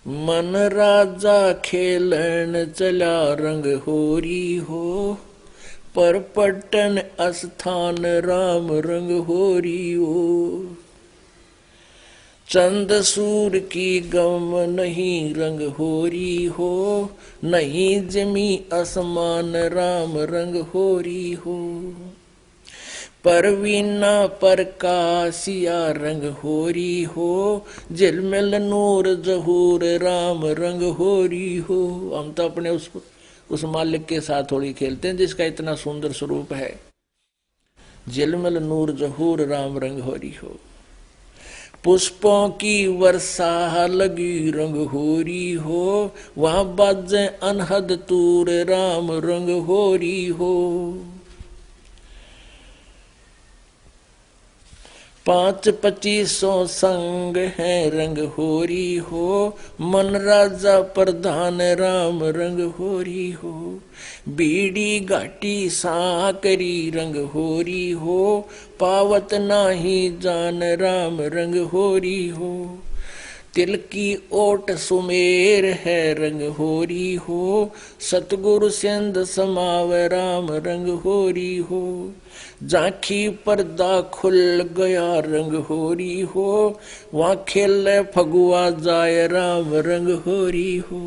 मन राजा खेलन चला रंग होरी हो, पर पट्टन अस्थान राम रंग होरी हो। चंद सूर की गम नहीं रंग होरी हो, नहीं जमी आसमान राम रंग होरी हो। परवीना प्रकाशिया रंग होरी हो, झिलमिल नूर जहूर राम रंग होरी हो। हम तो अपने उस मालिक के साथ थोड़ी खेलते हैं जिसका इतना सुंदर स्वरूप है। झिलमिल नूर जहूर राम रंग होरी हो। पुष्पों की वर्षा लगी रंग होरी हो, वहां बाजे अनहद तूर राम रंग होरी हो। 5-25 संग है रंग होरी हो, मन राजा प्रधान राम रंग होरी हो। बीड़ी घाटी साकरी रंग होरी हो, पावत नाही जान राम रंग होरी हो। तिल की ओट सुमेर है रंग होरी हो, सतगुरु सिंध समाव राम रंग होरी हो। झांकी पर्दा खुल गया रंग होरी हो, वहां खेल फगुआ जाए राम रंग होरी हो।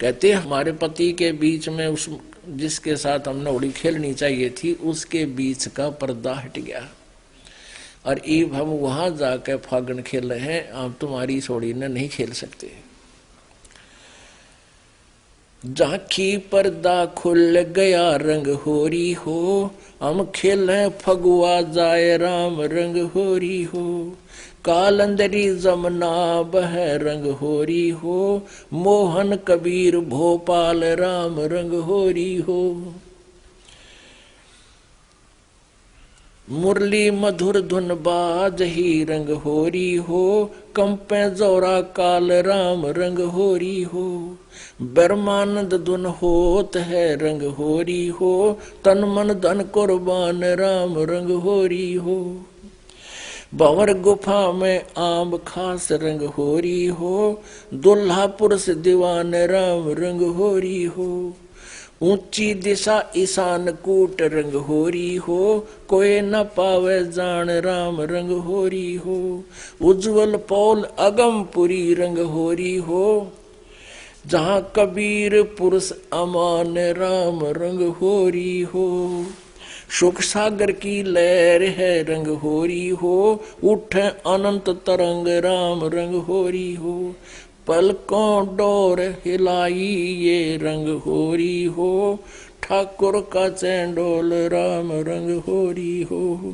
कहते हमारे पति के बीच में उस जिसके साथ हमने होली खेलनी चाहिए थी उसके बीच का पर्दा हट गया और अब हम वहां जाकर फागण खेल रहे हैं, आप तुम्हारी सोड़ी ने नहीं खेल सकते। झांकी पर्दा खुल गया रंग होरी हो, हम खेले फगुआ जाए राम रंग होरी हो। कालंदरी जमना बह रंग होरी हो, मोहन कबीर भोपाल राम रंग होरी हो। मुरली मधुर धुन बाज ही रंग होरी हो, कंपे जोरा काल राम रंग होरी हो। ब्रह्मानंद धुन होत है रंग होरी हो, तन मन धन कुर्बान राम रंग होरी हो। भंवर गुफा में आम खास रंग होरी हो, दुल्हा पुरुष दीवान राम रंग होरी हो। ऊंची दिशा ईशान कूट रंग होरी हो, कोई न पावे जान राम रंग होरी हो। उज्जवल पौल अगमपुरी रंग होरी हो, जहां कबीर पुरुष अमान राम रंग होरी हो। सुख सागर की लहर है रंग होरी हो, उठे अनंत तरंग राम रंग होरी हो। पलकों डोर हिलाई ये रंग होरी हो, ठाकुर का चैंडोल राम रंग होरी हो।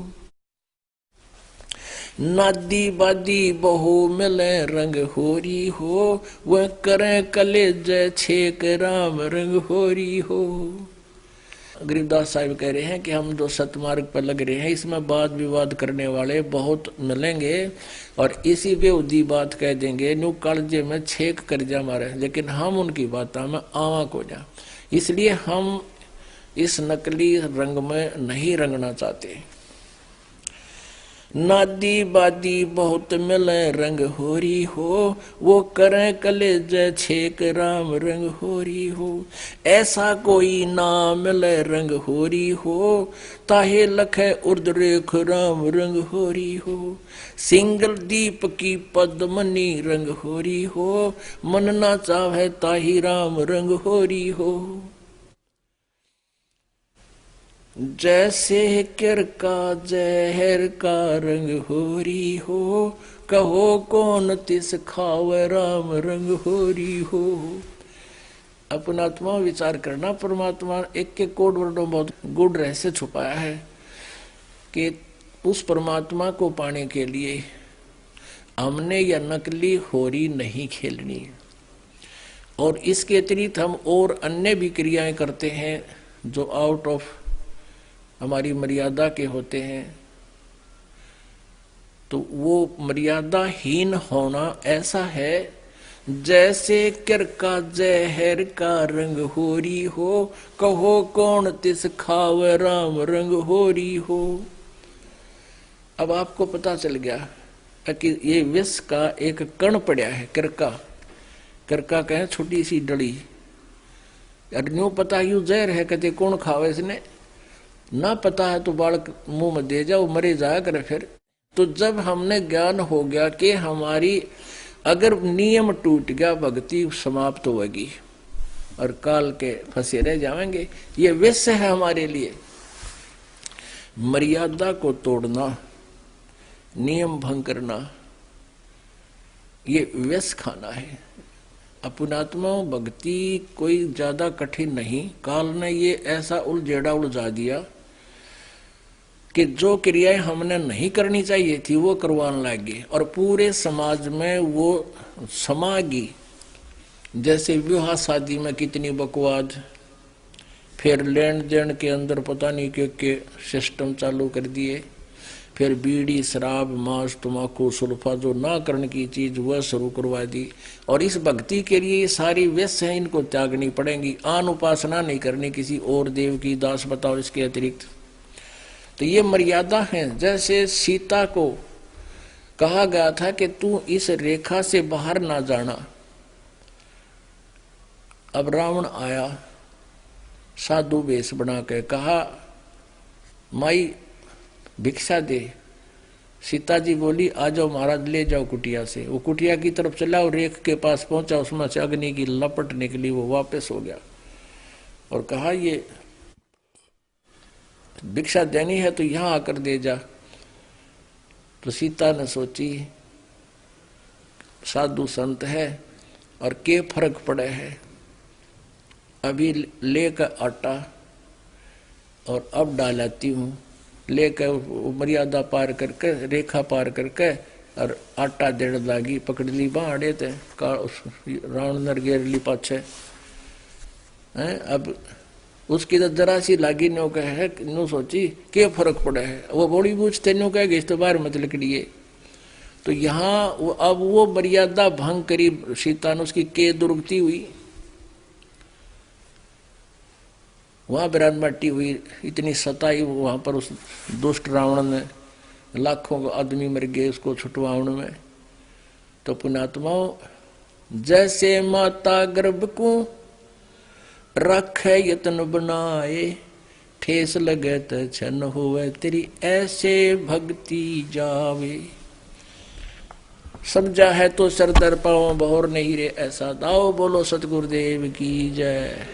नादी बादी बहु मिले रंग होरी हो, वह करें कलेज छेक राम रंग होरी हो। गरीबदास साहब कह रहे हैं कि हम जो सतमार्ग पर लग रहे हैं इसमें वाद विवाद करने वाले बहुत मिलेंगे और इसी बेहुदी बात कह देंगे नु कालजे में छेक कर जा मारे, लेकिन हम उनकी बातों में आवा को जा। इसलिए हम इस नकली रंग में नहीं रंगना चाहते। नादी बादी बहुत मिले रंग होरी हो, वो करें कलेज छेक राम रंग होरी हो। ऐसा कोई ना मिले रंग होरी हो, ताहे लखे उर्द्रेख राम रंग होरी हो। सिंगल दीप की पद्मनी रंग होरी हो, मन ना चाहे ताही राम रंग होरी हो। जैसे किर का जहर का रंग होरी हो, कहो कौन तिस खाव राम रंग होरी हो। अपना आत्मा विचार करना, परमात्मा एक के कोड वर्डों बहुत गुड़ रहस्य छुपाया है कि उस परमात्मा को पाने के लिए हमने यह नकली होरी नहीं खेलनी और इसके अतिरिक्त हम और अन्य भी क्रियाएं करते हैं जो आउट ऑफ हमारी मर्यादा के होते हैं, तो वो मर्यादाहीन होना ऐसा है जैसे किर का जहर का रंग होरी हो, कहो कौन तिस खाव राम रंग होरी हो। अब आपको पता चल गया कि ये विष का एक कण पड़ा है किर का, करका कहे छोटी सी डली, और न्यू पता यू जहर है, कहते कौन खावे इसने, ना पता है तो बालक मुंह में दे जाओ, मरे जाया करे फिर। तो जब हमने ज्ञान हो गया कि हमारी अगर नियम टूट गया, भक्ति समाप्त होगी और काल के फंसे रह जाएंगे। ये विषय है हमारे लिए। मर्यादा को तोड़ना, नियम भंग करना, ये व्यस खाना है। अपनात्मा भक्ति कोई ज्यादा कठिन नहीं। काल ने ये ऐसा उलझेड़ा उलझा दिया कि जो क्रियाएं हमने नहीं करनी चाहिए थी वो करवाने लगे, और पूरे समाज में वो समागी। जैसे विवाह शादी में कितनी बकवाद, फिर लेन देन के अंदर पता नहीं के सिस्टम चालू कर दिए, फिर बीड़ी शराब मांस तम्बाकू सुल्फा जो ना करने की चीज वह शुरू करवा दी। और इस भक्ति के लिए ये सारी व्यस्त है, इनको त्यागनी पड़ेंगी। आन उपासना नहीं करनी किसी और देव की, दास बताओ इसके अतिरिक्त। तो ये मर्यादा है। जैसे सीता को कहा गया था कि तू इस रेखा से बाहर ना जाना। अब रावण आया साधु वेश बना के, कहा माई भिक्षा दे। सीता जी बोली आ जाओ महाराज, ले जाओ कुटिया से। वो कुटिया की तरफ चला और रेख के पास पहुंचा, उसमें से अग्नि की लपट निकली, वो वापस हो गया और कहा ये भिक्षा देनी है तो यहां आकर दे जा। तो सीता ने सोची साधु संत है और के फर्क पड़े है, अभी लेकर आटा और अब डालाती हूँ। लेकर मर्यादा पार करके, रेखा पार करके और आटा देड़ लागी, पकड़ ली बाड़े थे रावण नर गेर ली पाछे हैं। अब उसकी तो जरा सी लागी नो कहे, नो सोची क्या फर्क पड़ा है, वो बड़ी बूझते नो कहे इस तो बाहर मत लकड़िए। तो यहाँ अब वो मर्यादा भंग करी सीता ने, उसकी के दुर्गति हुई, वहां विराटमाटी हुई, इतनी सताई वहां पर उस दुष्ट रावण ने, लाखों आदमी मर गए उसको छुटवाउन में। तो पुण्यात्माओं, जैसे माता गर्भ को रखे यत्न बनाए, ठेस लगे तो छन होवे तेरी ऐसे भक्ति जावे। समझा है तो सर दर पाओ बहोर नहीं रे ऐसा दाओ। बोलो सतगुरुदेव की जय।